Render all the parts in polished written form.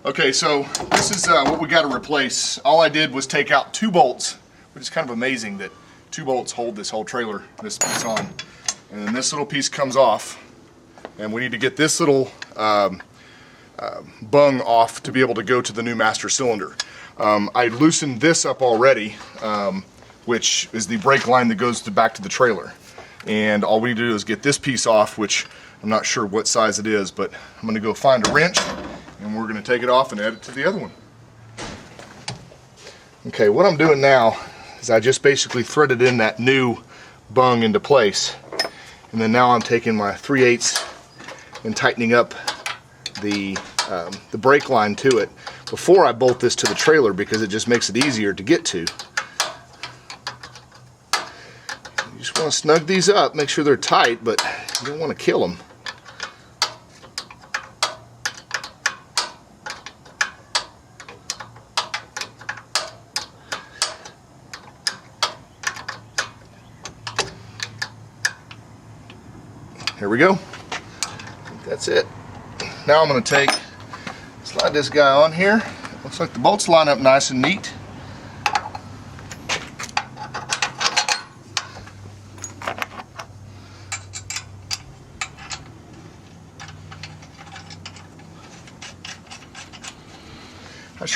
Okay, so this is what we got to replace. All I did was take out 2 bolts, which is kind of amazing that 2 bolts hold this whole trailer, this piece on. And then this little piece comes off, and we need to get this little bung off to be able to go to the new master cylinder. I loosened this up already, which is the brake line that goes back to the trailer. And all we need to do is get this piece off, which I'm not sure what size it is, but I'm going to go find a wrench, and we're going to take it off and add it to the other one. Okay, what I'm doing now is I just basically threaded in that new bung into place, and then now I'm taking my 3/8 and tightening up the brake line to it before I bolt this to the trailer, because it just makes it easier to get to. You just want to snug these up, make sure they're tight, but you don't want to kill them. Here we go. I think that's it. Now I'm going to slide this guy on here. Looks like the bolts line up nice and neat.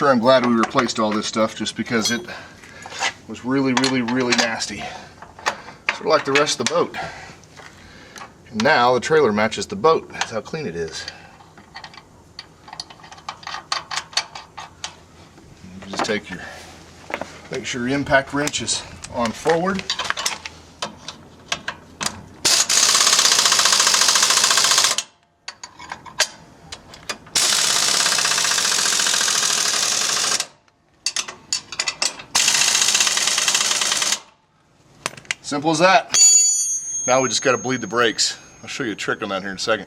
I'm glad we replaced all this stuff, just because it was really nasty. Sort of like the rest of the boat. And now the trailer matches the boat. That's how clean it is. You just make sure your impact wrench is on forward. Simple as that. Now we just got to bleed the brakes. I'll show you a trick on that here in a second.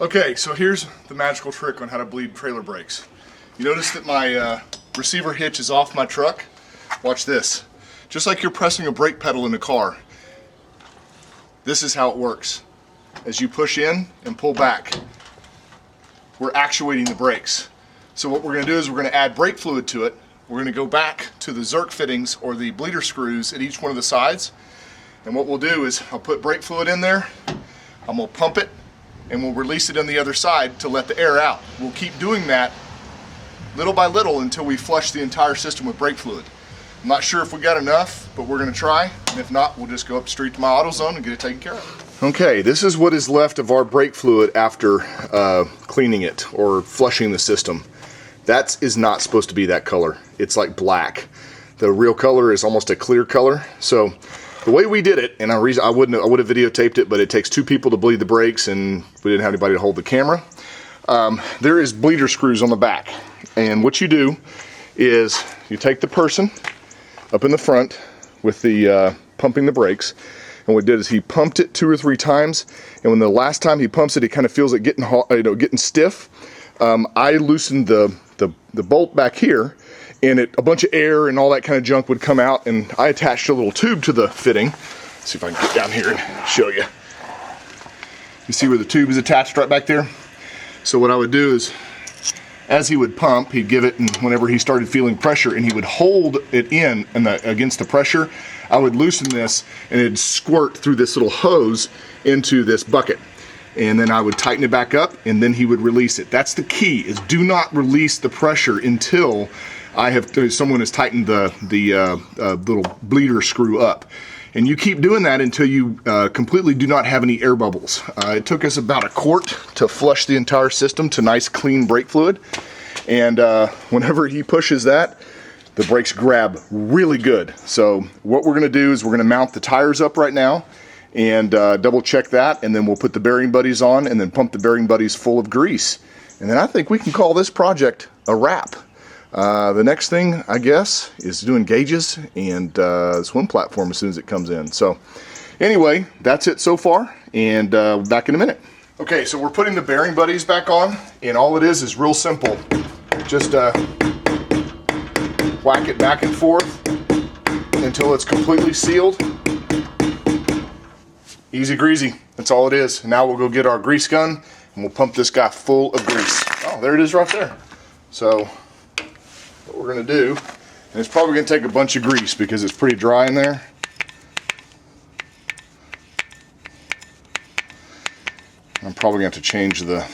Okay, so here's the magical trick on how to bleed trailer brakes. You notice that my receiver hitch is off my truck? Watch this. Just like you're pressing a brake pedal in a car, this is how it works. As you push in and pull back, we're actuating the brakes. So what we're going to do is we're going to add brake fluid to it. We're going to go back to the Zerk fittings, or the bleeder screws, at each one of the sides. And what we'll do is I'll put brake fluid in there, I'm going to pump it, and we'll release it on the other side to let the air out. We'll keep doing that little by little until we flush the entire system with brake fluid. I'm not sure if we got enough, but we're going to try. And if not, we'll just go up the street to my AutoZone and get it taken care of. Okay, this is what is left of our brake fluid after cleaning it or flushing the system. That is not supposed to be that color. It's like black. The real color is almost a clear color. So the way we did it, and I would have videotaped it, but it takes 2 people to bleed the brakes, and we didn't have anybody to hold the camera. There is bleeder screws on the back, and what you do is you take the person up in the front with the pumping the brakes, and what he did is he pumped it 2 or 3 times, and when the last time he pumps it, he kind of feels it getting stiff. I loosened the bolt back here, and a bunch of air and all that kind of junk would come out, and I attached a little tube to the fitting. Let's see if I can get down here and show you. You see where the tube is attached right back there? So what I would do is, as he would pump, he'd give it, and whenever he started feeling pressure, and he would hold it in against the pressure, I would loosen this, and it'd squirt through this little hose into this bucket. And then I would tighten it back up, and then he would release it. That's the key, is do not release the pressure until someone has tightened the little bleeder screw up. And you keep doing that until you completely do not have any air bubbles. It took us about a quart to flush the entire system to nice clean brake fluid. And whenever he pushes that, the brakes grab really good. So what we're gonna do is we're gonna mount the tires up right now and double check that, and then we'll put the bearing buddies on and then pump the bearing buddies full of grease. And then I think we can call this project a wrap. The next thing, I guess, is doing gauges and the swim platform as soon as it comes in. So anyway, that's it so far, and back in a minute. Okay, so we're putting the bearing buddies back on, and all it is real simple. Just whack it back and forth until it's completely sealed. Easy greasy, that's all it is. Now we'll go get our grease gun, and we'll pump this guy full of grease. Oh, there it is right there. So what we're going to do, and it's probably going to take a bunch of grease because it's pretty dry in there. I'm probably going to have to change the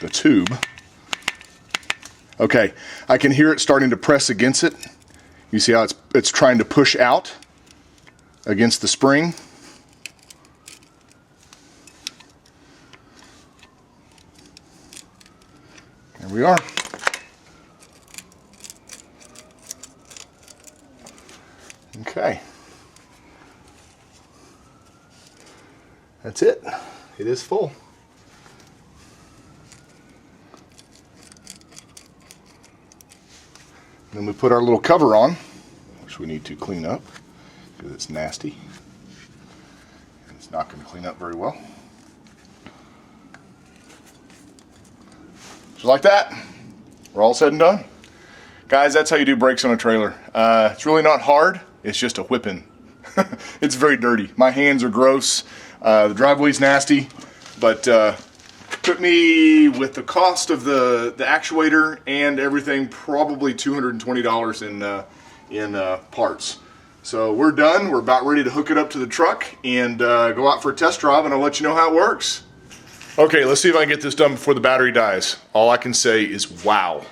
tube. Okay, I can hear it starting to press against it. You see how it's trying to push out against the spring. There we are. Okay. That's it. It is full. Then we put our little cover on, which we need to clean up because it's nasty. And it's not going to clean up very well. Just like that, we're all said and done. Guys, that's how you do brakes on a trailer. It's really not hard, it's just a whipping. It's very dirty. My hands are gross. The driveway's nasty, but took me, with the cost of the actuator and everything, probably $220 in parts. So we're done. We're about ready to hook it up to the truck and go out for a test drive, and I'll let you know how it works. Okay, let's see if I can get this done before the battery dies. All I can say is wow.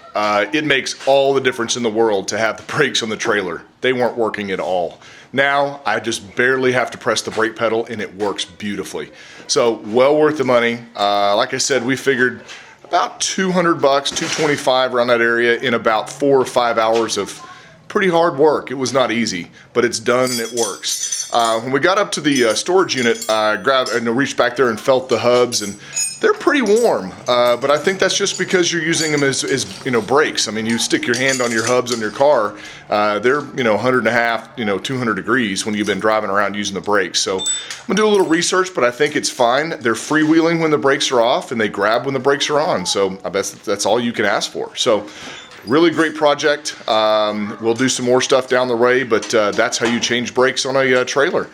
It makes all the difference in the world to have the brakes on the trailer. They weren't working at all. Now I just barely have to press the brake pedal and it works beautifully. So well worth the money. Like I said, we figured about $200, $225 around that area in about 4 or 5 hours of pretty hard work. It was not easy, but it's done and it works. When we got up to the storage unit, I grabbed and reached back there and felt the hubs, and they're pretty warm. But I think that's just because you're using them as brakes. I mean, you stick your hand on your hubs on your car, they're 100.5, 200 degrees when you've been driving around using the brakes. So I'm gonna do a little research, but I think it's fine. They're freewheeling when the brakes are off, and they grab when the brakes are on. So I bet that's all you can ask for. So really great project. We'll do some more stuff down the way, but that's how you change brakes on a trailer.